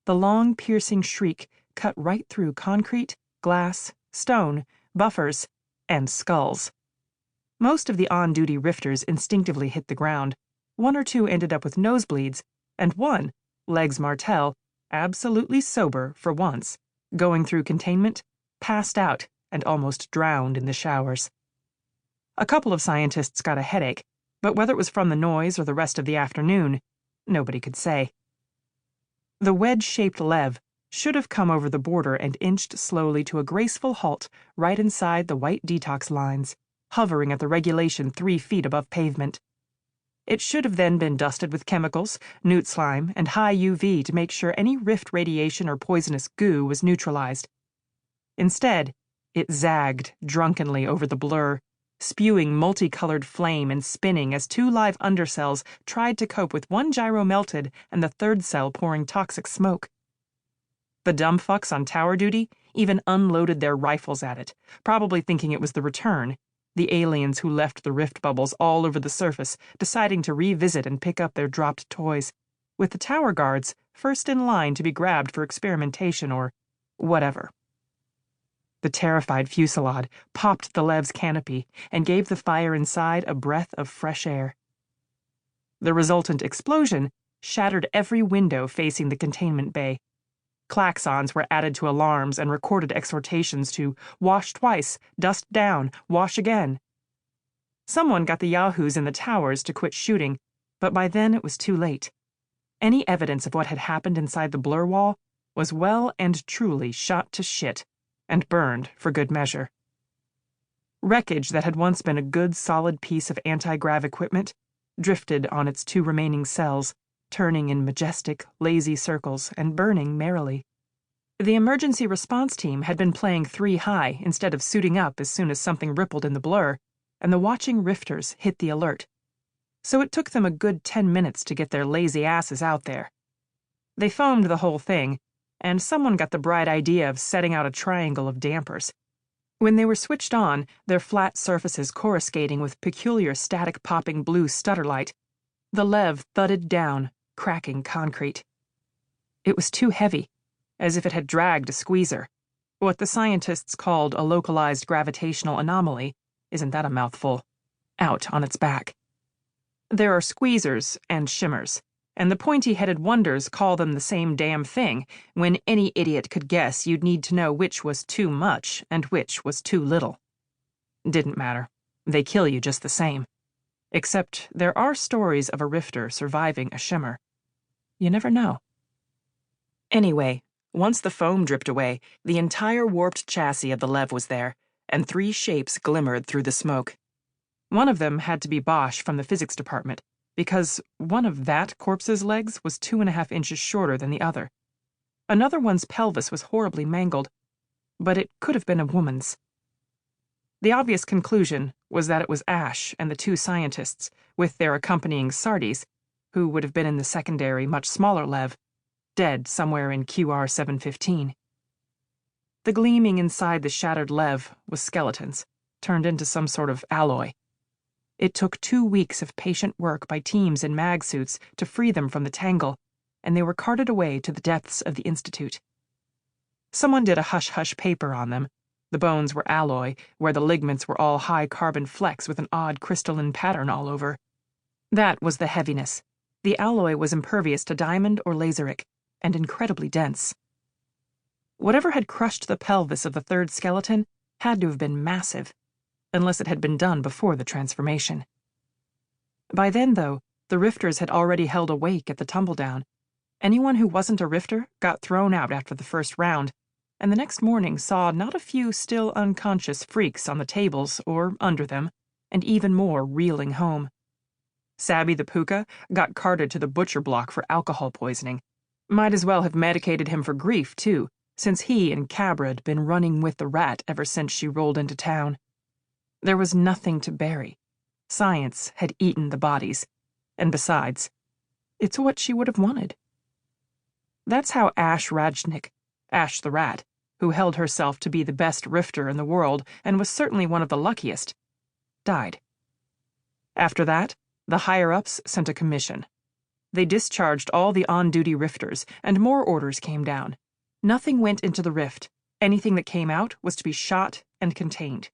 The long, piercing shriek cut right through concrete, glass, stone, buffers, and skulls. Most of the on-duty rifters instinctively hit the ground. One or two ended up with nosebleeds, and one, Legs Martell, absolutely sober for once, going through containment, passed out and almost drowned in the showers. A couple of scientists got a headache, but whether it was from the noise or the rest of the afternoon, nobody could say. The wedge-shaped Lev should have come over the border and inched slowly to a graceful halt right inside the white detox lines, hovering at the regulation 3 feet above pavement. It should have then been dusted with chemicals, newt slime, and high UV to make sure any rift radiation or poisonous goo was neutralized. Instead, it zagged drunkenly over the blur, spewing multicolored flame and spinning as 2 live undercells tried to cope with 1 gyro melted and the 3rd cell pouring toxic smoke. The dumb fucks on tower duty even unloaded their rifles at it, probably thinking it was the return, the aliens who left the rift bubbles all over the surface, deciding to revisit and pick up their dropped toys, with the tower guards first in line to be grabbed for experimentation or whatever. The terrified fusillade popped the Lev's canopy and gave the fire inside a breath of fresh air. The resultant explosion shattered every window facing the containment bay. Klaxons were added to alarms and recorded exhortations to wash twice, dust down, wash again. Someone got the yahoos in the towers to quit shooting, but by then it was too late. Any evidence of what had happened inside the blur wall was well and truly shot to shit and burned for good measure. Wreckage that had once been a good solid piece of anti-grav equipment drifted on its 2 remaining cells, turning in majestic, lazy circles and burning merrily. The emergency response team had been playing 3 high instead of suiting up as soon as something rippled in the blur, and the watching rifters hit the alert. So it took them a good 10 minutes to get their lazy asses out there. They foamed the whole thing, and someone got the bright idea of setting out a triangle of dampers. When they were switched on, their flat surfaces coruscating with peculiar static popping blue stutterlight, the Lev thudded down, cracking concrete. It was too heavy, as if it had dragged a squeezer. What the scientists called a localized gravitational anomaly, isn't that a mouthful, out on its back. There are squeezers and shimmers, and the pointy-headed wonders call them the same damn thing, when any idiot could guess you'd need to know which was too much and which was too little. Didn't matter. They kill you just the same. Except there are stories of a rifter surviving a shimmer. You never know. Anyway, once the foam dripped away, the entire warped chassis of the Lev was there, and 3 shapes glimmered through the smoke. One of them had to be Bosch from the physics department, because one of that corpse's legs was 2.5 inches shorter than the other. Another one's pelvis was horribly mangled, but it could have been a woman's. The obvious conclusion was that it was Ashe and the 2 scientists, with their accompanying Sardies, who would have been in the secondary, much smaller Lev, dead somewhere in QR 715. The gleaming inside the shattered Lev was skeletons, turned into some sort of alloy. It took 2 weeks of patient work by teams in mag suits to free them from the tangle, and they were carted away to the depths of the Institute. Someone did a hush-hush paper on them. The bones were alloy, where the ligaments were all high-carbon flecks with an odd crystalline pattern all over. That was the heaviness. The alloy was impervious to diamond or laseric, and incredibly dense. Whatever had crushed the pelvis of the 3rd skeleton had to have been massive, unless it had been done before the transformation. By then, though, the rifters had already held a wake at the tumbledown. Anyone who wasn't a rifter got thrown out after the first round, and the next morning saw not a few still unconscious freaks on the tables or under them, and even more reeling home. Sabby the Puka got carted to the butcher block for alcohol poisoning. Might as well have medicated him for grief, too, since he and Cabra had been running with the rat ever since she rolled into town. There was nothing to bury. Science had eaten the bodies, and besides, it's what she would have wanted. That's how Ashe Rajnik, Ashe the Rat, who held herself to be the best rifter in the world and was certainly one of the luckiest, died. After that, the higher-ups sent a commission. They discharged all the on-duty rifters, and more orders came down. Nothing went into the rift. Anything that came out was to be shot and contained.